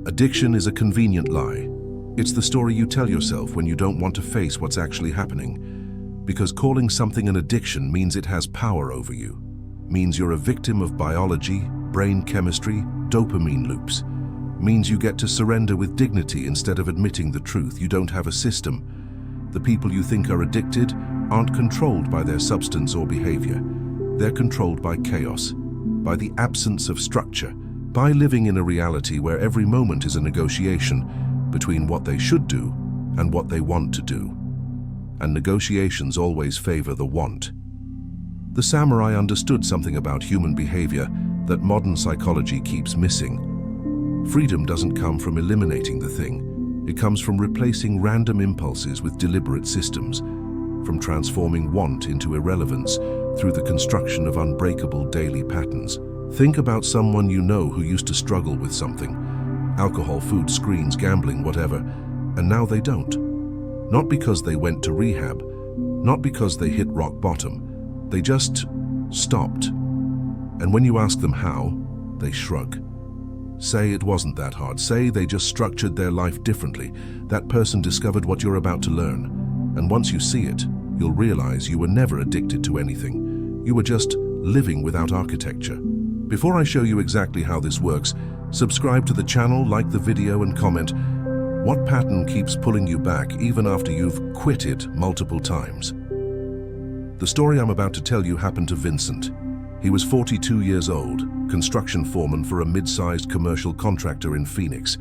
Addiction is a convenient lie. It's the story you tell yourself when you don't want to face what's actually happening. Because calling something an addiction means it has power over you. Means you're a victim of biology, brain chemistry, dopamine loops. Means you get to surrender with dignity instead of admitting the truth. You don't have a system. The people you think are addicted aren't controlled by their substance or behavior. They're controlled by chaos, by the absence of structure, by living in a reality where every moment is a negotiation between what they should do and what they want to do. And negotiations always favor the want. The samurai understood something about human behavior that modern psychology keeps missing. Freedom doesn't come from eliminating the thing. It comes from replacing random impulses with deliberate systems, from transforming want into irrelevance through the construction of unbreakable daily patterns. Think about someone you know who used to struggle with something, alcohol, food, screens, gambling, whatever, and now they don't. Not because they went to rehab, not because they hit rock bottom. They just stopped. And when you ask them how, they shrug. Say it wasn't that hard. Say they just structured their life differently. That person discovered what you're about to learn. And once you see it, you'll realize you were never addicted to anything. You were just living without architecture. Before I show you exactly how this works, subscribe to the channel, like the video, and comment. What pattern keeps pulling you back even after you've quit it multiple times? The story I'm about to tell you happened to Vincent. He was 42 years old, construction foreman for a mid-sized commercial contractor in Phoenix.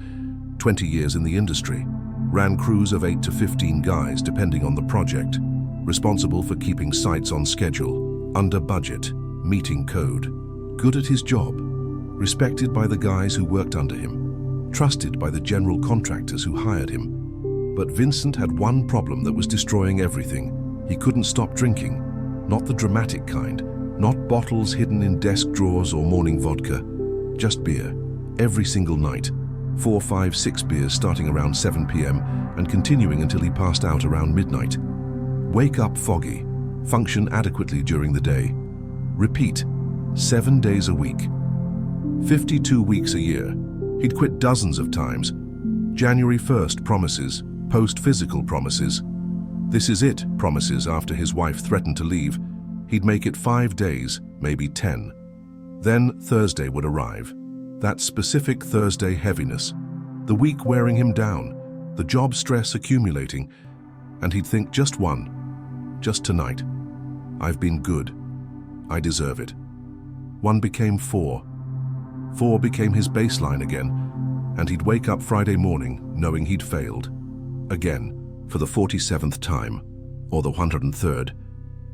20 years in the industry. Ran crews of 8 to 15 guys depending on the project. Responsible for keeping sites on schedule, under budget, meeting code. Good at his job. Respected by the guys who worked under him. Trusted by the general contractors who hired him. But Vincent had one problem that was destroying everything. He couldn't stop drinking. Not the dramatic kind. Not bottles hidden in desk drawers or morning vodka. Just beer. Every single night. 4, 5, 6 beers starting around 7 p.m. and continuing until he passed out around midnight. Wake up foggy. Function adequately during the day. Repeat. 7 days a week. 52 weeks a year. He'd quit dozens of times. January 1st promises. Post-physical promises. This is it promises after his wife threatened to leave. He'd make it 5 days, maybe 10. Then Thursday would arrive. That specific Thursday heaviness. The week wearing him down. The job stress accumulating. And he'd think just one. Just tonight. I've been good. I deserve it. 1 became 4. 4 became his baseline again. And he'd wake up Friday morning knowing he'd failed. Again, for the 47th time. Or the 103rd.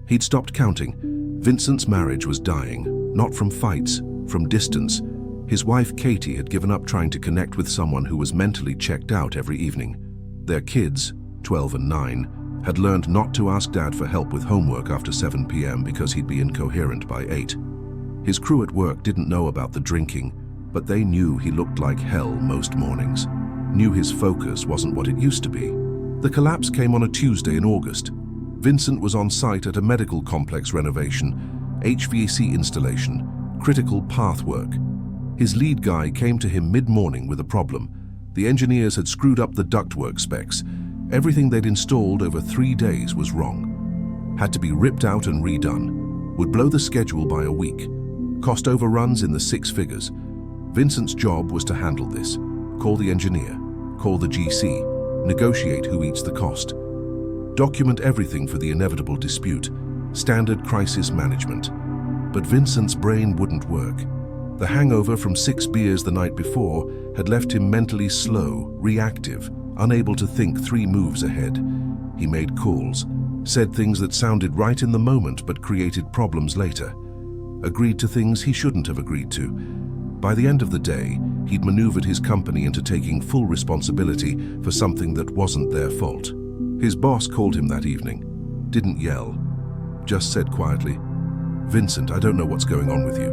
He'd stopped counting. Vincent's marriage was dying, not from fights, from distance. His wife Katie had given up trying to connect with someone who was mentally checked out every evening. Their kids, 12 and 9, had learned not to ask Dad for help with homework after 7 p.m. because he'd be incoherent by 8. His crew at work didn't know about the drinking, but they knew he looked like hell most mornings. Knew his focus wasn't what it used to be. The collapse came on a Tuesday in August. Vincent was on site at a medical complex renovation, HVAC installation, critical path work. His lead guy came to him mid-morning with a problem. The engineers had screwed up the ductwork specs. Everything they'd installed over 3 days was wrong. Had to be ripped out and redone. Would blow the schedule by a week. Cost overruns in the 6 figures. Vincent's job was to handle this. Call the engineer. Call the GC. Negotiate who eats the cost. Document everything for the inevitable dispute. Standard crisis management. But Vincent's brain wouldn't work. The hangover from 6 beers the night before had left him mentally slow, reactive, unable to think 3 moves ahead. He made calls, said things that sounded right in the moment but created problems later. Agreed to things he shouldn't have agreed to. By the end of the day, he'd maneuvered his company into taking full responsibility for something that wasn't their fault. His boss called him that evening. Didn't yell. Just said quietly, "Vincent, I don't know what's going on with you,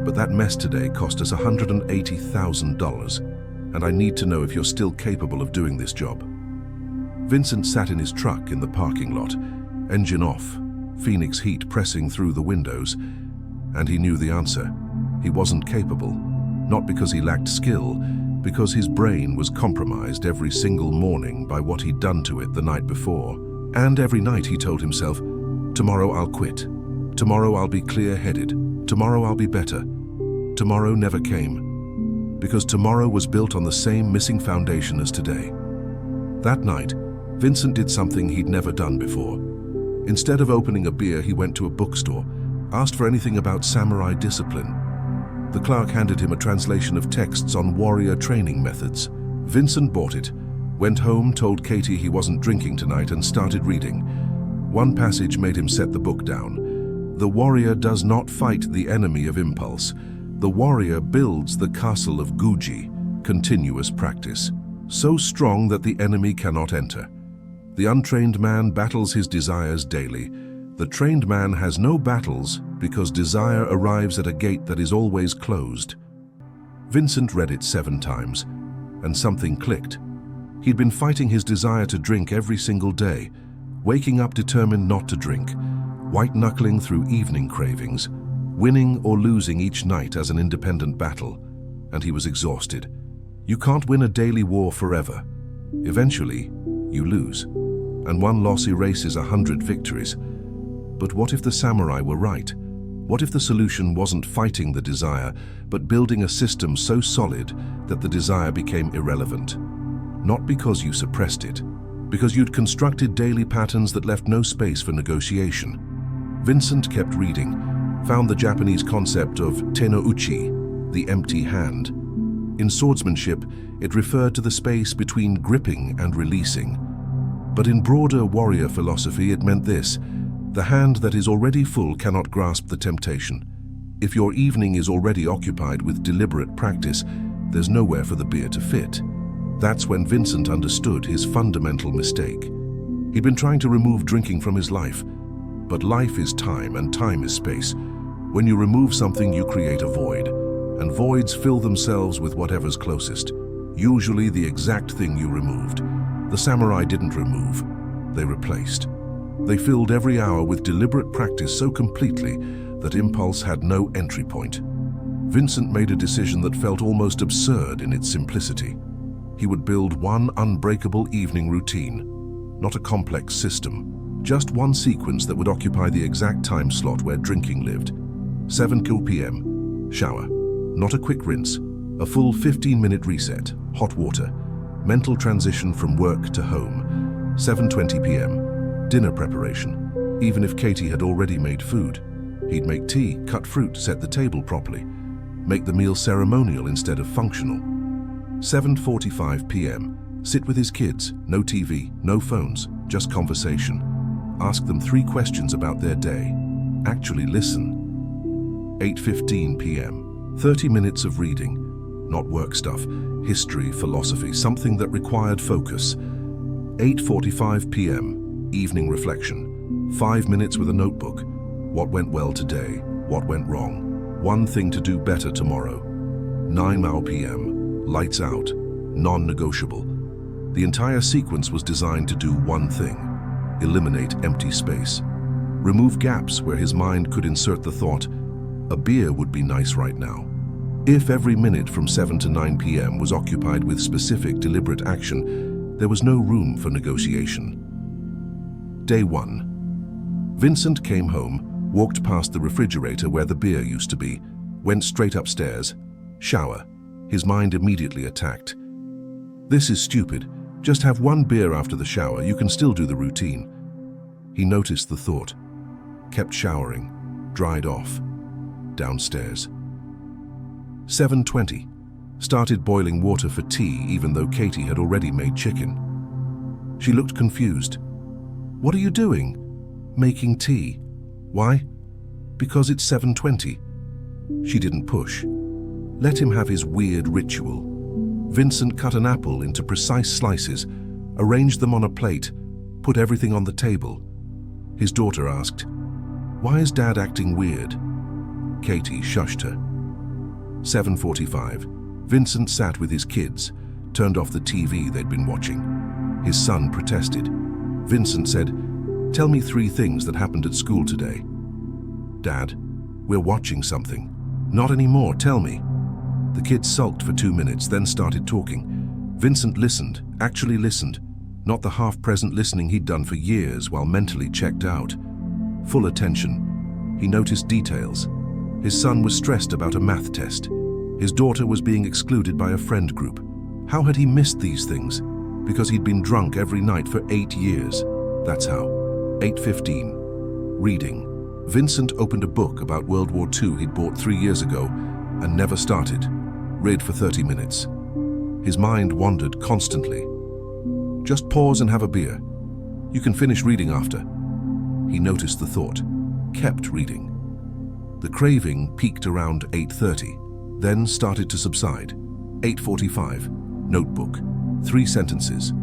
but that mess today cost us $180,000, and I need to know if you're still capable of doing this job." Vincent sat in his truck in the parking lot, engine off, Phoenix heat pressing through the windows, and he knew the answer. He wasn't capable, not because he lacked skill, because his brain was compromised every single morning by what he'd done to it the night before. And every night he told himself, tomorrow I'll quit. Tomorrow I'll be clear-headed. Tomorrow I'll be better. Tomorrow never came, because tomorrow was built on the same missing foundation as today. That night, Vincent did something he'd never done before. Instead of opening a beer, he went to a bookstore, asked for anything about samurai discipline. The clerk handed him a translation of texts on warrior training methods. Vincent bought it, went home, told Katie he wasn't drinking tonight, and started reading. One passage made him set the book down. The warrior does not fight the enemy of impulse. The warrior builds the castle of Guji, continuous practice, so strong that the enemy cannot enter. The untrained man battles his desires daily. The trained man has no battles because desire arrives at a gate that is always closed. Vincent read it 7 times, and something clicked. He'd been fighting his desire to drink every single day, waking up determined not to drink, white-knuckling through evening cravings, winning or losing each night as an independent battle, and he was exhausted. You can't win a daily war forever. Eventually, you lose, and one loss erases 100 victories. But what if the samurai were right? What if the solution wasn't fighting the desire, but building a system so solid that the desire became irrelevant? Not because you suppressed it, because you'd constructed daily patterns that left no space for negotiation. Vincent kept reading, found the Japanese concept of tenouchi, the empty hand. In swordsmanship, it referred to the space between gripping and releasing. But in broader warrior philosophy, it meant this: the hand that is already full cannot grasp the temptation. If your evening is already occupied with deliberate practice, there's nowhere for the beer to fit. That's when Vincent understood his fundamental mistake. He'd been trying to remove drinking from his life, but life is time and time is space. When you remove something, you create a void, and voids fill themselves with whatever's closest, usually the exact thing you removed. The samurai didn't remove, they replaced. They filled every hour with deliberate practice so completely that impulse had no entry point. Vincent made a decision that felt almost absurd in its simplicity. He would build one unbreakable evening routine, not a complex system, just one sequence that would occupy the exact time slot where drinking lived. 7 p.m, shower, not a quick rinse, a full 15-minute reset, hot water, mental transition from work to home. 7:20 p.m, dinner preparation. Even if Katie had already made food, he'd make tea, cut fruit, set the table properly, make the meal ceremonial instead of functional. 7:45 p.m, sit with his kids, no TV, no phones, just conversation. Ask them 3 questions about their day. Actually listen. 8:15 p.m, 30 minutes of reading, not work stuff, history, philosophy, something that required focus. 8:45 p.m, evening reflection, 5 minutes with a notebook. What went well today? What went wrong? One thing to do better tomorrow. 9 p.m, lights out, non-negotiable. The entire sequence was designed to do one thing: eliminate empty space. Remove gaps where his mind could insert the thought, a beer would be nice right now. If every minute from 7 to 9 p.m. was occupied with specific, deliberate action, there was no room for negotiation. Day 1. Vincent came home, walked past the refrigerator where the beer used to be, went straight upstairs. Shower. His mind immediately attacked. This is stupid. Just have one beer after the shower, you can still do the routine. He noticed the thought, kept showering, dried off. Downstairs. 7:20. Started boiling water for tea even though Katie had already made chicken. She looked confused. What are you doing? Making tea. Why? Because it's 7:20. She didn't push. Let him have his weird ritual. Vincent cut an apple into precise slices, arranged them on a plate, put everything on the table. His daughter asked, "Why is Dad acting weird?" Katie shushed her. 7:45. Vincent sat with his kids, turned off the TV they'd been watching. His son protested. Vincent said, "Tell me 3 things that happened at school today." "Dad, we're watching something." "Not anymore, tell me." The kids sulked for 2 minutes, then started talking. Vincent listened, actually listened, not the half-present listening he'd done for years while mentally checked out. Full attention. He noticed details. His son was stressed about a math test. His daughter was being excluded by a friend group. How had he missed these things? Because he'd been drunk every night for 8 years. That's how. 8:15. Reading. Vincent opened a book about World War II he'd bought 3 years ago and never started. Read for 30 minutes. His mind wandered constantly. Just pause and have a beer. You can finish reading after. He noticed the thought. Kept reading. The craving peaked around 8:30, then started to subside. 8:45. Notebook. 3 sentences.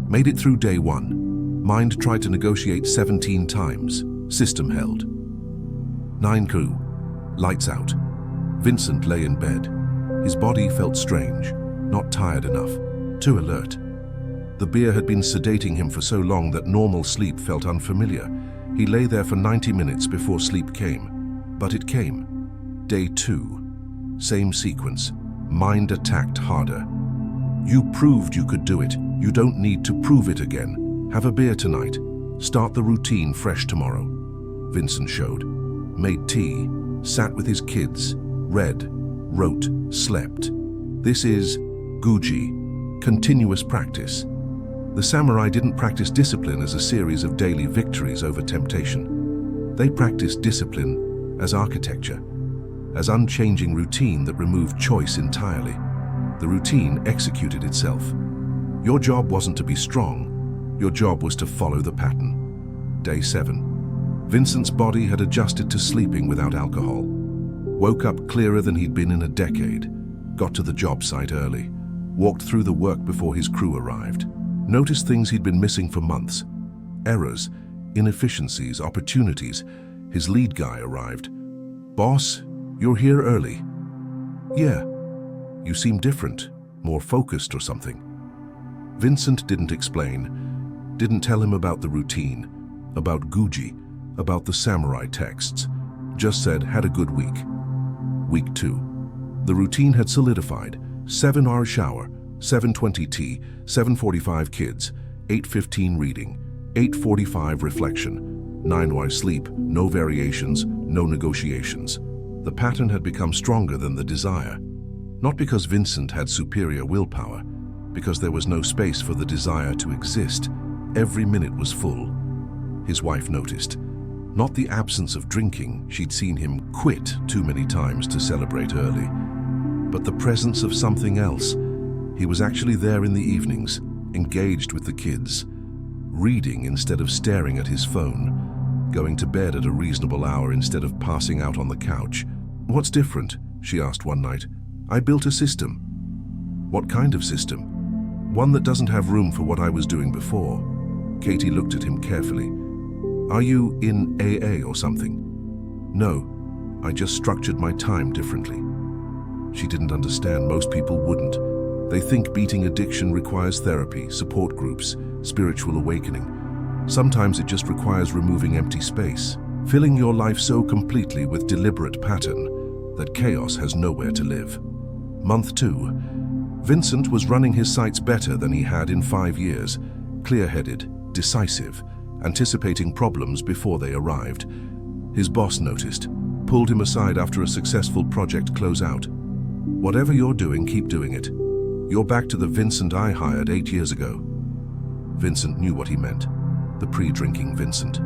Made it through day 1. Mind tried to negotiate 17 times. System held. 9 crew. Lights out. Vincent lay in bed. His body felt strange, not tired enough, too alert. The beer had been sedating him for so long that normal sleep felt unfamiliar. He lay there for 90 minutes before sleep came. But it came. Day 2. Same sequence. Mind attacked harder. You proved you could do it. You don't need to prove it again. Have a beer tonight. Start the routine fresh tomorrow. Vincent showed. Made tea. Sat with his kids. Read. Wrote. Slept. This is Guji. Continuous practice. The samurai didn't practice discipline as a series of daily victories over temptation. They practiced discipline as architecture, as unchanging routine that removed choice entirely. The routine executed itself. Your job wasn't to be strong. Your job was to follow the pattern. Day 7. Vincent's body had adjusted to sleeping without alcohol. Woke up clearer than he'd been in a decade. Got to the job site early. Walked through the work before his crew arrived. Noticed things he'd been missing for months. Errors, inefficiencies, opportunities. His lead guy arrived. Boss, you're here early. Yeah. You seem different, more focused or something. Vincent didn't explain, didn't tell him about the routine, about Guji, about the samurai texts. Just said, had a good week. Week 2. The routine had solidified. 7-hour shower, 7:20 tea, 7:45 kids, 8:15 reading, 8:45 reflection, 9 hours sleep, no variations, no negotiations. The pattern had become stronger than the desire. Not because Vincent had superior willpower, because there was no space for the desire to exist. Every minute was full. His wife noticed. Not the absence of drinking, she'd seen him quit too many times to celebrate early, but the presence of something else. He was actually there in the evenings, engaged with the kids, reading instead of staring at his phone, going to bed at a reasonable hour instead of passing out on the couch. What's different? She asked one night. I built a system. What kind of system? One that doesn't have room for what I was doing before. Katie looked at him carefully. Are you in AA or something? No, I just structured my time differently. She didn't understand. Most people wouldn't. They think beating addiction requires therapy, support groups, spiritual awakening. Sometimes it just requires removing empty space, filling your life so completely with deliberate pattern that chaos has nowhere to live. Month 2. Vincent was running his sights better than he had in 5 years, clear-headed, decisive, anticipating problems before they arrived. His boss noticed, pulled him aside after a successful project closeout. Whatever you're doing, keep doing it. You're back to the Vincent I hired 8 years ago. Vincent knew what he meant. The pre-drinking Vincent.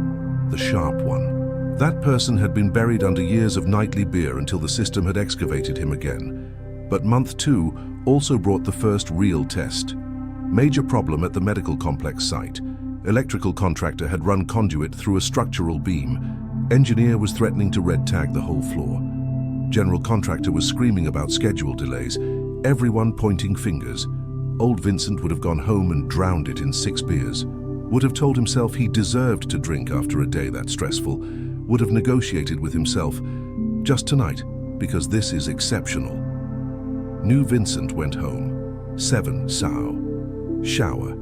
The sharp one. That person had been buried under years of nightly beer until the system had excavated him again. But month 2 also brought the first real test. Major problem at the medical complex site. Electrical contractor had run conduit through a structural beam. Engineer was threatening to red tag the whole floor. General contractor was screaming about schedule delays. Everyone pointing fingers. Old Vincent would have gone home and drowned it in 6 beers. Would have told himself he deserved to drink after a day that stressful. Would have negotiated with himself. Just tonight, because this is exceptional. New Vincent went home. 7 Sao. Shower.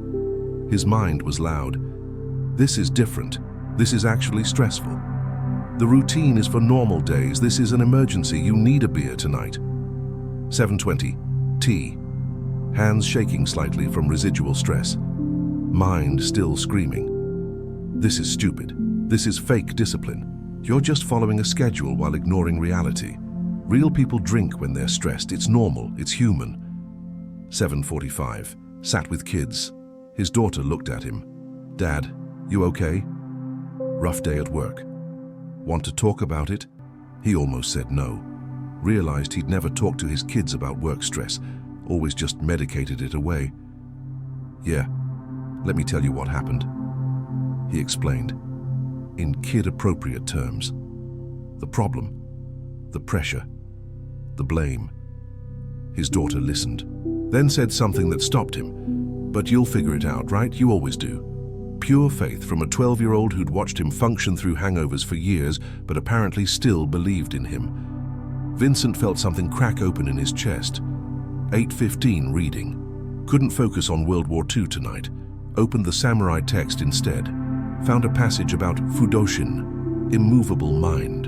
His mind was loud. This is different. This is actually stressful. The routine is for normal days. This is an emergency. You need a beer tonight. 7:20. Tea. Hands shaking slightly from residual stress. Mind still screaming. This is stupid. This is fake discipline. You're just following a schedule while ignoring reality. Real people drink when they're stressed. It's normal. It's human. 7:45. Sat with kids. His daughter looked at him. Dad, you okay? Rough day at work. Want to talk about it? He almost said no. Realized he'd never talked to his kids about work stress, always just medicated it away. Yeah, let me tell you what happened. He explained, in kid-appropriate terms. The problem, the pressure, the blame. His daughter listened, then said something that stopped him. But you'll figure it out, right? You always do. Pure faith from a 12-year-old who'd watched him function through hangovers for years, but apparently still believed in him. Vincent felt something crack open in his chest. 8:15 reading. Couldn't focus on World War II tonight. Opened the samurai text instead. Found a passage about Fudoshin, immovable mind.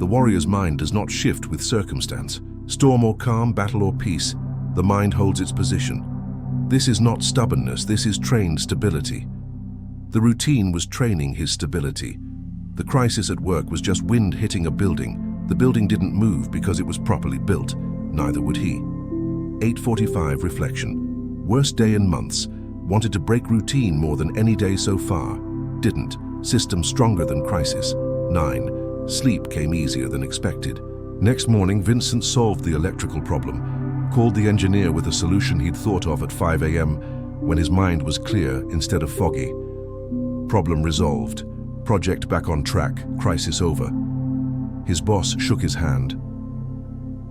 The warrior's mind does not shift with circumstance. Storm or calm, battle or peace, the mind holds its position. This is not stubbornness, this is trained stability. The routine was training his stability. The crisis at work was just wind hitting a building. The building didn't move because it was properly built. Neither would he. 8:45 reflection. Worst day in months. Wanted to break routine more than any day so far. Didn't. System stronger than crisis. 9. Sleep came easier than expected. Next morning, Vincent solved the electrical problem. Called the engineer with a solution he'd thought of at 5 a.m. when his mind was clear instead of foggy. Problem resolved. Project back on track. Crisis over. His boss shook his hand.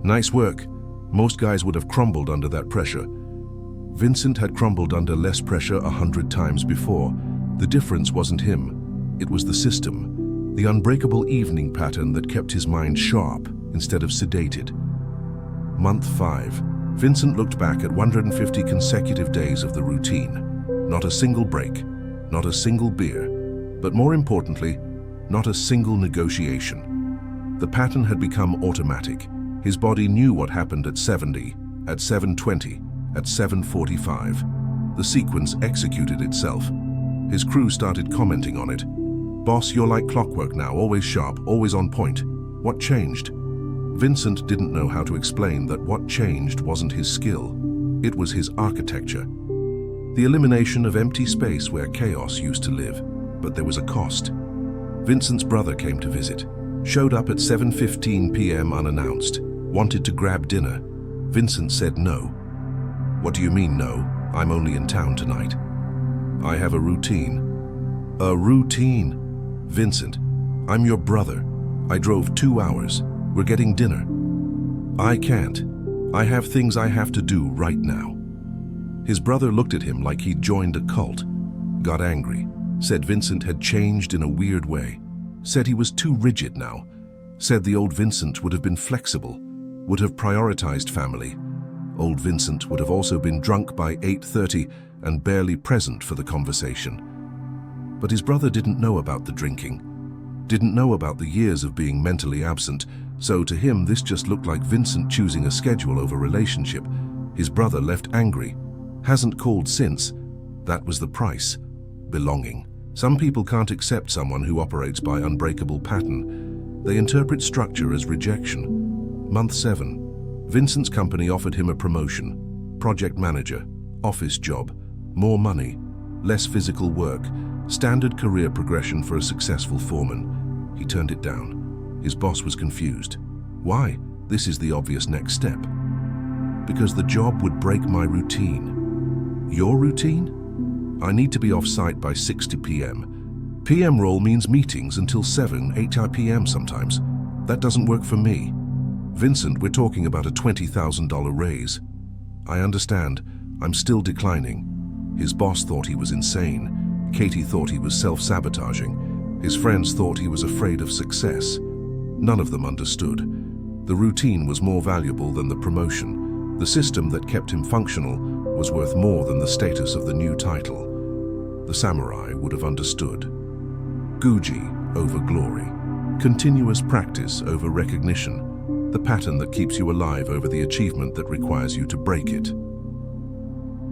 Nice work. Most guys would have crumbled under that pressure. Vincent had crumbled under less pressure 100 times before. The difference wasn't him. It was the system. The unbreakable evening pattern that kept his mind sharp instead of sedated. Month 5. Vincent looked back at 150 consecutive days of the routine. Not a single break, not a single beer, but more importantly, not a single negotiation. The pattern had become automatic. His body knew what happened at 70, at 7:20, at 7:45. The sequence executed itself. His crew started commenting on it. Boss, you're like clockwork now, always sharp, always on point. What changed? Vincent didn't know how to explain that what changed wasn't his skill. It was his architecture. The elimination of empty space where chaos used to live. But there was a cost. Vincent's brother came to visit. Showed up at 7:15 p.m. unannounced. Wanted to grab dinner. Vincent said no. What do you mean no? I'm only in town tonight. I have a routine. A routine? Vincent, I'm your brother. I drove 2 hours. We're getting dinner. I can't. I have things I have to do right now. His brother looked at him like he'd joined a cult. Got angry. Said Vincent had changed in a weird way. Said he was too rigid now. Said the old Vincent would have been flexible, would have prioritized family. Old Vincent would have also been drunk by 8:30 and barely present for the conversation. But his brother didn't know about the drinking. Didn't know about the years of being mentally absent, so to him this just looked like Vincent choosing a schedule over relationship. His brother left angry. Hasn't called since. That was the price. Belonging. Some people can't accept someone who operates by unbreakable pattern. They interpret structure as rejection. Month 7. Vincent's company offered him a promotion. Project manager. Office job. More money. Less physical work. Standard career progression for a successful foreman. He turned it down. His boss was confused. Why? This is the obvious next step. Because the job would break my routine. Your routine? I need to be off-site by 6 p.m. PM role means meetings until 7, 8 p.m. sometimes. That doesn't work for me. Vincent, we're talking about a $20,000 raise. I understand. I'm still declining. His boss thought he was insane. Katie thought he was self-sabotaging. His friends thought he was afraid of success. None of them understood. The routine was more valuable than the promotion. The system that kept him functional was worth more than the status of the new title. The samurai would have understood. Guji over glory. Continuous practice over recognition. The pattern that keeps you alive over the achievement that requires you to break it.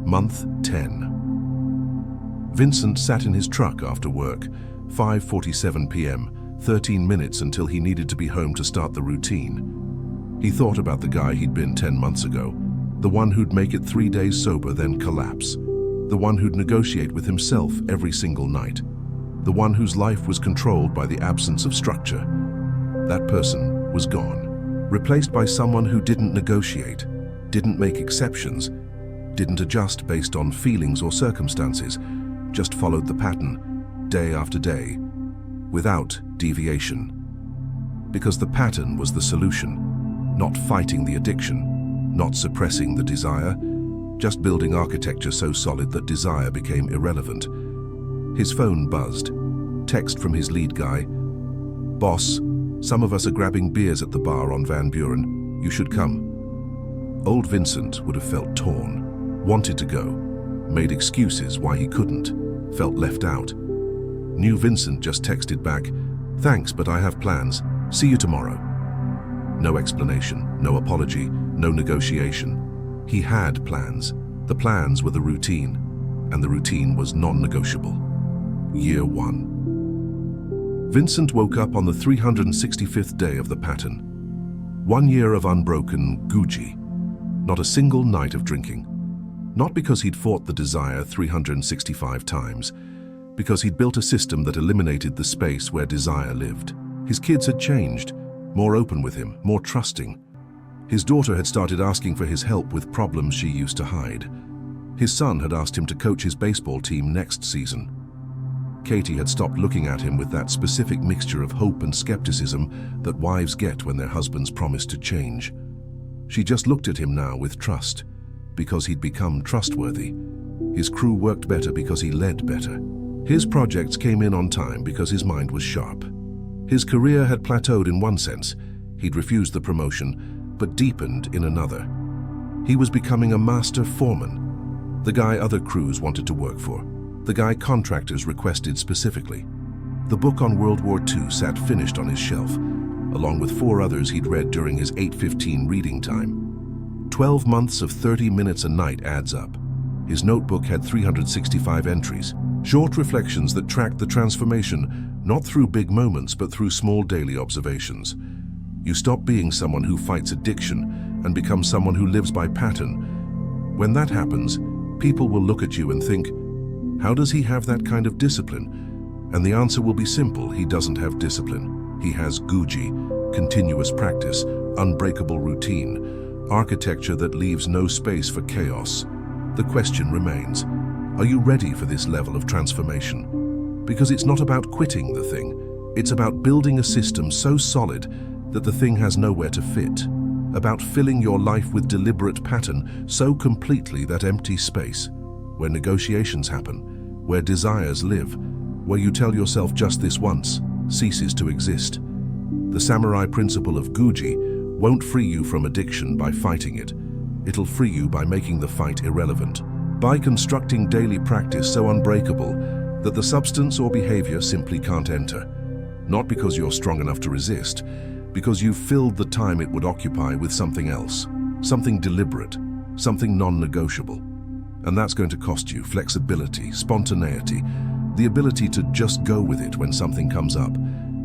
Month 10. Vincent sat in his truck after work, 5:47 p.m., 13 minutes until he needed to be home to start the routine. He thought about the guy he'd been 10 months ago, the one who'd make it 3 days sober then collapse, the one who'd negotiate with himself every single night, the one whose life was controlled by the absence of structure. That person was gone, replaced by someone who didn't negotiate, didn't make exceptions, didn't adjust based on feelings or circumstances, just followed the pattern, day after day, without deviation. Because the pattern was the solution, not fighting the addiction, not suppressing the desire, just building architecture so solid that desire became irrelevant. His phone buzzed. Text from his lead guy. "Boss, some of us are grabbing beers at the bar on Van Buren. You should come." Old Vincent would have felt torn, wanted to go, made excuses why he couldn't, felt left out. New Vincent just texted back, "Thanks, but I have plans. See you tomorrow." No explanation, no apology, no negotiation. He had plans. The plans were the routine, and the routine was non-negotiable. Year 1. Vincent woke up on the 365th day of the pattern. 1 year of unbroken Gucci. Not a single night of drinking. Not because he'd fought the desire 365 times, because he'd built a system that eliminated the space where desire lived. His kids had changed, more open with him, more trusting. His daughter had started asking for his help with problems she used to hide. His son had asked him to coach his baseball team next season. Katie had stopped looking at him with that specific mixture of hope and skepticism that wives get when their husbands promise to change. She just looked at him now with trust, because he'd become trustworthy. His crew worked better because he led better. His projects came in on time because his mind was sharp. His career had plateaued in one sense. He'd refused the promotion, but deepened in another. He was becoming a master foreman, the guy other crews wanted to work for, the guy contractors requested specifically. The book on World War II sat finished on his shelf, along with 4 others he'd read during his 8:15 reading time. 12 months of 30 minutes a night adds up. His notebook had 365 entries, short reflections that tracked the transformation, not through big moments, but through small daily observations. You stop being someone who fights addiction and become someone who lives by pattern. When that happens, people will look at you and think, how does he have that kind of discipline? And the answer will be simple: he doesn't have discipline. He has Gucci, continuous practice, unbreakable routine, architecture that leaves no space for chaos. The question remains, are you ready for this level of transformation? Because it's not about quitting the thing, it's about building a system so solid that the thing has nowhere to fit, about filling your life with deliberate pattern so completely that empty space, where negotiations happen, where desires live, where you tell yourself just this once, ceases to exist. The samurai principle of Gucci won't free you from addiction by fighting it. It'll free you by making the fight irrelevant, by constructing daily practice so unbreakable that the substance or behavior simply can't enter. Not because you're strong enough to resist, because you've filled the time it would occupy with something else, something deliberate, something non-negotiable. And that's going to cost you flexibility, spontaneity, the ability to just go with it when something comes up.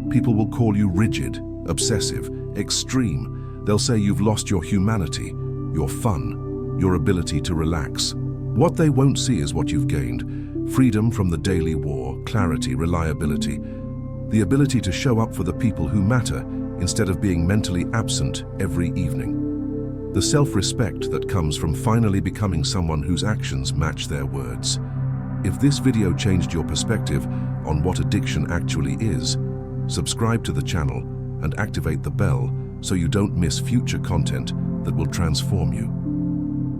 People will call you rigid, obsessive, extreme. They'll say you've lost your humanity, your fun, your ability to relax. What they won't see is what you've gained: freedom from the daily war, clarity, reliability, the ability to show up for the people who matter instead of being mentally absent every evening. The self-respect that comes from finally becoming someone whose actions match their words. If this video changed your perspective on what addiction actually is, subscribe to the channel and activate the bell so you don't miss future content that will transform you.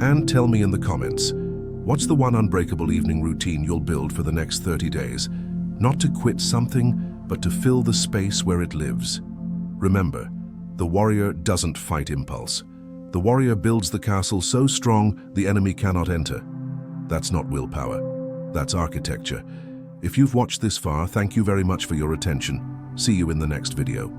And tell me in the comments, what's the one unbreakable evening routine you'll build for the next 30 days? Not to quit something, but to fill the space where it lives. Remember, the warrior doesn't fight impulse. The warrior builds the castle so strong the enemy cannot enter. That's not willpower. That's architecture. If you've watched this far, thank you very much for your attention. See you in the next video.